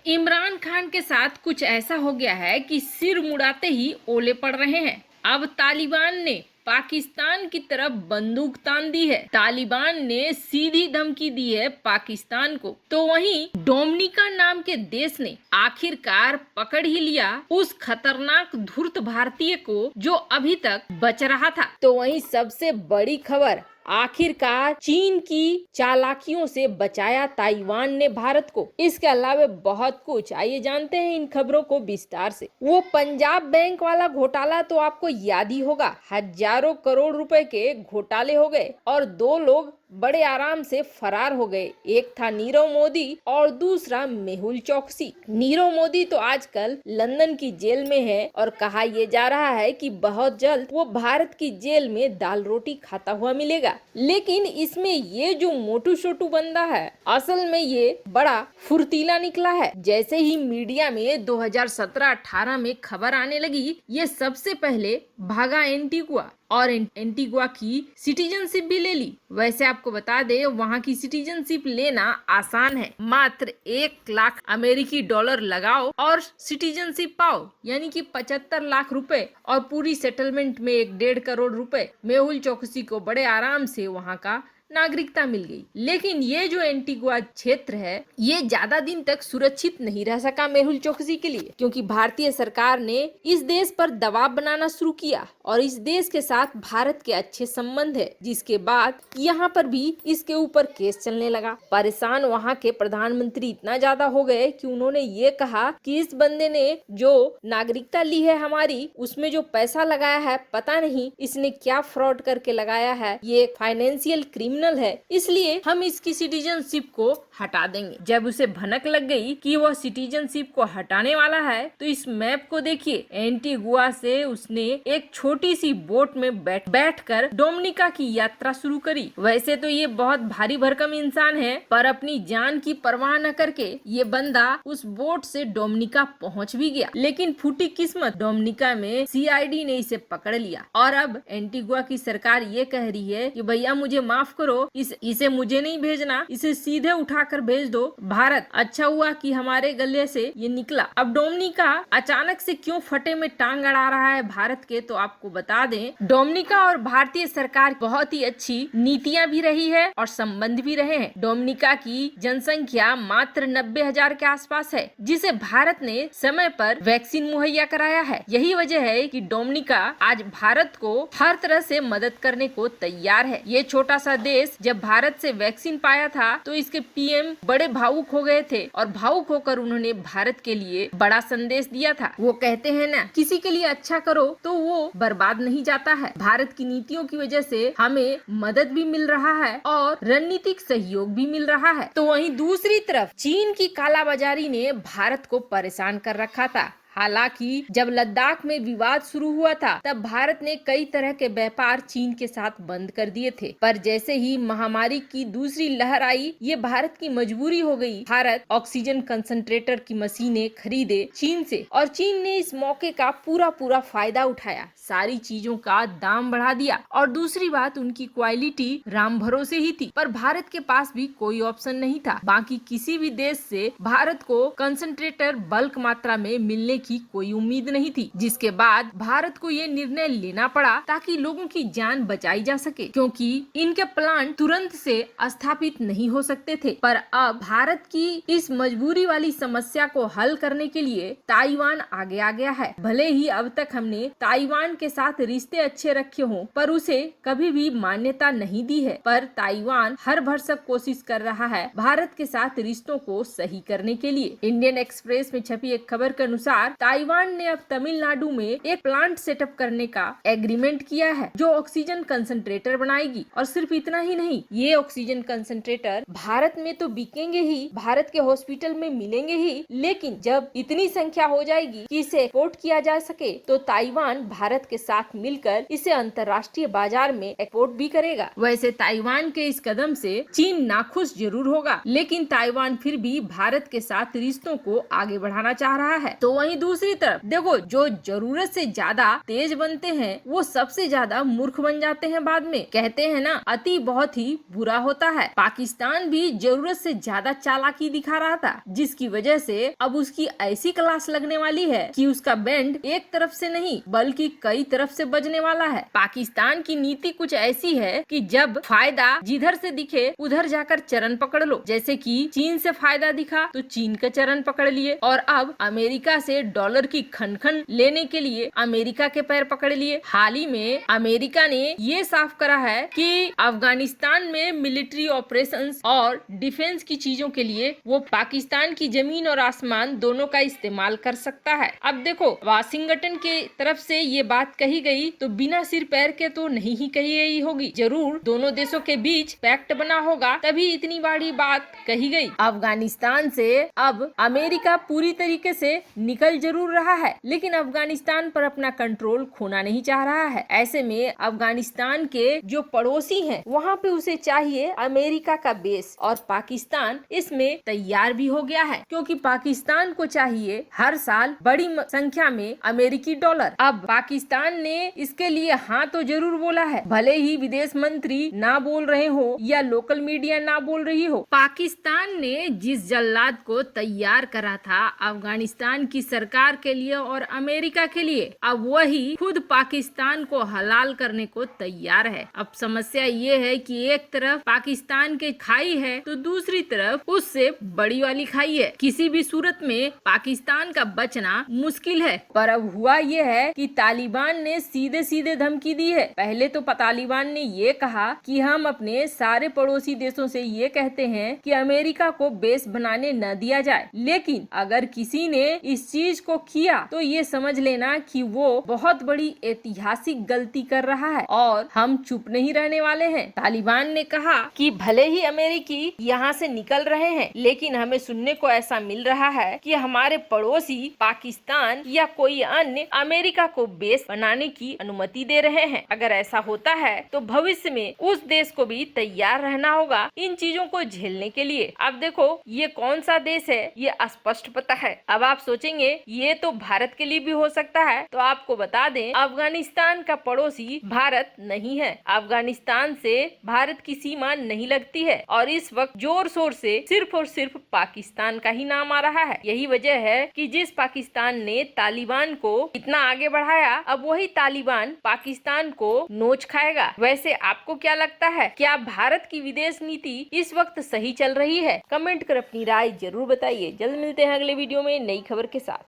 इमरान खान के साथ कुछ ऐसा हो गया है कि सिर मुड़ाते ही ओले पड़ रहे हैं। अब तालिबान ने पाकिस्तान की तरफ बंदूक तान दी है। तालिबान ने सीधी धमकी दी है पाकिस्तान को। तो वहीं डोमिनिका नाम के देश ने आखिरकार पकड़ ही लिया उस खतरनाक धूर्त भारतीय को जो अभी तक बच रहा था। तो वहीं सबसे बड़ी खबर, आखिरकार चीन की चालाकियों से बचाया ताइवान ने भारत को। इसके अलावा बहुत कुछ, आइए जानते हैं इन खबरों को विस्तार से। वो पंजाब बैंक वाला घोटाला तो आपको याद ही होगा। हजारों करोड़ रुपए के घोटाले हो गए और दो लोग बड़े आराम से फरार हो गए। एक था नीरव मोदी और दूसरा मेहुल चौकसी। नीरव मोदी तो आजकल लंदन की जेल में है और कहा यह जा रहा है कि बहुत जल्द वो भारत की जेल में दाल रोटी खाता हुआ मिलेगा। लेकिन इसमें ये जो मोटू छोटू बंदा है, असल में ये बड़ा फुर्तीला निकला है। जैसे ही मीडिया में 2017-18 में खबर आने लगी, ये सबसे पहले भागा एंटीगुआ और एंटीगुआ की सिटीजनशिप भी ले ली। वैसे आपको बता दे, वहाँ की सिटीजनशिप लेना आसान है। मात्र 1 लाख अमेरिकी डॉलर लगाओ और सिटीजनशिप पाओ, यानी कि 75 लाख रुपए और पूरी सेटलमेंट में 1.5 करोड़ रुपए। मेहुल चौकसी को बड़े आराम से वहाँ का नागरिकता मिल गई। लेकिन ये जो एंटीगुआ क्षेत्र है, ये ज्यादा दिन तक सुरक्षित नहीं रह सका मेहुल चौकसी के लिए, क्योंकि भारतीय सरकार ने इस देश पर दबाव बनाना शुरू किया और इस देश के साथ भारत के अच्छे संबंध है, जिसके बाद यहाँ पर भी इसके ऊपर केस चलने लगा। परेशान वहाँ के प्रधानमंत्री इतना ज्यादा हो गए कि उन्होंने ये कहा कि इस बंदे ने जो नागरिकता ली है हमारी, उसमें जो पैसा लगाया है पता नहीं इसने क्या फ्रॉड करके लगाया है, ये फाइनेंशियल क्रिमिनल है, इसलिए हम इसकी सिटीजनशिप को हटा देंगे। जब उसे भनक लग गई कि वह सिटीजनशिप को हटाने वाला है, तो इस मैप को देखिए, एंटीगुआ से उसने एक छोटी सी बोट में बैठकर डोमिनिका की यात्रा शुरू करी। वैसे तो ये बहुत भारी भरकम इंसान है, पर अपनी जान की परवाह न करके ये बंदा उस बोट से डोमिनिका पहुंच भी गया। लेकिन फूटी किस्मत, डोमिनिका में सीआईडी ने इसे पकड़ लिया और अब एंटीगुआ की सरकार ये कह रही है कि भैया मुझे माफ करो, इसे मुझे नहीं भेजना, इसे सीधे उठाकर भेज दो भारत। अच्छा हुआ कि हमारे गले से ये निकला। अब डोमिनिका अचानक से क्यों फटे में टांग अड़ा रहा है भारत के, तो आपको बता दें, डोमिनिका और भारतीय सरकार बहुत ही अच्छी नीतियां भी रही है और संबंध भी रहे हैं। डोमिनिका की जनसंख्या मात्र 90,000 के आसपास है, जिसे भारत ने समय पर वैक्सीन मुहैया कराया है। यही वजह है कि डोमिनिका आज भारत को हर तरह से मदद करने को तैयार है। ये छोटा सा देश जब भारत से वैक्सीन पाया था तो इसके पीएम बड़े भावुक हो गए थे और भावुक होकर उन्होंने भारत के लिए बड़ा संदेश दिया था। वो कहते हैं ना, किसी के लिए अच्छा करो तो वो बर्बाद नहीं जाता है। भारत की नीतियों की वजह से हमें मदद भी मिल रहा है और रणनीतिक सहयोग भी मिल रहा है। तो वहीं दूसरी तरफ चीन की कालाबाजारी ने भारत को परेशान कर रखा था। हालांकि जब लद्दाख में विवाद शुरू हुआ था, तब भारत ने कई तरह के व्यापार चीन के साथ बंद कर दिए थे। पर जैसे ही महामारी की दूसरी लहर आई, ये भारत की मजबूरी हो गई। भारत ऑक्सीजन कंसंट्रेटर की मशीनें खरीदे चीन से और चीन ने इस मौके का पूरा फायदा उठाया, सारी चीजों का दाम बढ़ा दिया और दूसरी बात, उनकी क्वालिटी राम भरोसे ही थी। पर भारत के पास भी कोई ऑप्शन नहीं था। बाकी किसी भी देश से भारत को कंसंट्रेटर बल्क मात्रा में मिलने की कोई उम्मीद नहीं थी, जिसके बाद भारत को ये निर्णय लेना पड़ा ताकि लोगों की जान बचाई जा सके, क्योंकि इनके प्लांट तुरंत से स्थापित नहीं हो सकते थे। पर अब भारत की इस मजबूरी वाली समस्या को हल करने के लिए ताइवान आगे आ गया है। भले ही अब तक हमने ताइवान के साथ रिश्ते अच्छे रखे हों, पर उसे कभी भी मान्यता नहीं दी है। पर ताइवान हर भरसक कोशिश कर रहा है भारत के साथ रिश्तों को सही करने के लिए। इंडियन एक्सप्रेस में छपी एक खबर के अनुसार ताइवान ने अब तमिलनाडु में एक प्लांट सेटअप करने का एग्रीमेंट किया है, जो ऑक्सीजन कंसंट्रेटर बनाएगी। और सिर्फ इतना ही नहीं, ये ऑक्सीजन कंसंट्रेटर भारत में तो बिकेंगे ही, भारत के हॉस्पिटल में मिलेंगे ही, लेकिन जब इतनी संख्या हो जाएगी कि इसे एक्सपोर्ट किया जा सके, तो ताइवान भारत के साथ मिलकर इसे अंतर्राष्ट्रीय बाजार में एक्सपोर्ट भी करेगा। वैसे ताइवान के इस कदम से चीन नाखुश जरूर होगा, लेकिन ताइवान फिर भी भारत के साथ रिश्तों को आगे बढ़ाना चाह रहा है। तो वहीं दूसरी तरफ देखो, जो जरूरत से ज्यादा तेज बनते हैं वो सबसे ज्यादा मूर्ख बन जाते हैं बाद में। कहते हैं ना, अति बहुत ही बुरा होता है। पाकिस्तान भी जरूरत से ज्यादा चालाकी दिखा रहा था, जिसकी वजह से अब उसकी ऐसी क्लास लगने वाली है कि उसका बैंड एक तरफ से नहीं बल्कि कई तरफ से बजने वाला है। पाकिस्तान की नीति कुछ ऐसी है कि जब फायदा जिधर से दिखे उधर जाकर चरण पकड़ लो। जैसे कि चीन से फायदा दिखा तो चीन का चरण पकड़ लिए, और अब अमेरिका से डॉलर की खन लेने के लिए अमेरिका के पैर पकड़ लिए। हाल ही में अमेरिका ने ये साफ करा है कि अफगानिस्तान में मिलिट्री ऑपरेशंस और डिफेंस की चीजों के लिए वो पाकिस्तान की जमीन और आसमान दोनों का इस्तेमाल कर सकता है। अब देखो, वाशिंगटन के तरफ से ये बात कही गई तो बिना सिर पैर के तो नहीं ही कही गई होगी। जरूर दोनों देशों के बीच पैक्ट बना होगा तभी इतनी बड़ी बात कही गई। अफगानिस्तान से अब अमेरिका पूरी तरीके से निकल जरूर रहा है, लेकिन अफगानिस्तान पर अपना कंट्रोल खोना नहीं चाह रहा है। ऐसे में अफगानिस्तान के जो पड़ोसी हैं वहाँ पे उसे चाहिए अमेरिका का बेस, और पाकिस्तान इसमें तैयार भी हो गया है, क्योंकि पाकिस्तान को चाहिए हर साल बड़ी संख्या में अमेरिकी डॉलर। अब पाकिस्तान ने इसके लिए हाँ तो जरूर बोला है, भले ही विदेश मंत्री ना बोल रहे हो या लोकल मीडिया ना बोल रही हो। पाकिस्तान ने जिस जल्लाद को तैयार करा था अफगानिस्तान की सरकार के लिए और अमेरिका के लिए, अब वही खुद पाकिस्तान को हलाल करने को तैयार है। अब समस्या ये है कि एक तरफ पाकिस्तान के खाई है तो दूसरी तरफ उससे बड़ी वाली खाई है। किसी भी सूरत में पाकिस्तान का बचना मुश्किल है। पर अब हुआ ये है कि तालिबान ने सीधे सीधे धमकी दी है। पहले तो तालिबान ने ये कहा कि हम अपने सारे पड़ोसी देशों से ये कहते हैं कि अमेरिका को बेस बनाने न दिया जाए, लेकिन अगर किसी ने इस चीज को किया तो ये समझ लेना कि वो बहुत बड़ी ऐतिहासिक गलती कर रहा है और हम चुप नहीं रहने वाले हैं। तालिबान ने कहा कि भले ही अमेरिकी यहाँ से निकल रहे हैं, लेकिन हमें सुनने को ऐसा मिल रहा है कि हमारे पड़ोसी पाकिस्तान या कोई अन्य अमेरिका को बेस बनाने की अनुमति दे रहे हैं। अगर ऐसा होता है तो भविष्य में उस देश को भी तैयार रहना होगा इन चीजों को झेलने के लिए। अब देखो, ये कौन सा देश है ये स्पष्ट पता है। अब आप सोचेंगे ये तो भारत के लिए भी हो सकता है, तो आपको बता दें अफगानिस्तान का पड़ोसी भारत नहीं है। अफगानिस्तान से भारत की सीमा नहीं लगती है और इस वक्त जोर शोर से सिर्फ और सिर्फ पाकिस्तान का ही नाम आ रहा है। यही वजह है कि जिस पाकिस्तान ने तालिबान को इतना आगे बढ़ाया, अब वही तालिबान पाकिस्तान को नोच खाएगा। वैसे आपको क्या लगता है, क्या भारत की विदेश नीति इस वक्त सही चल रही है? कमेंट कर अपनी राय जरूर बताइए। जल्द मिलते हैं अगले वीडियो में नई खबर के साथ।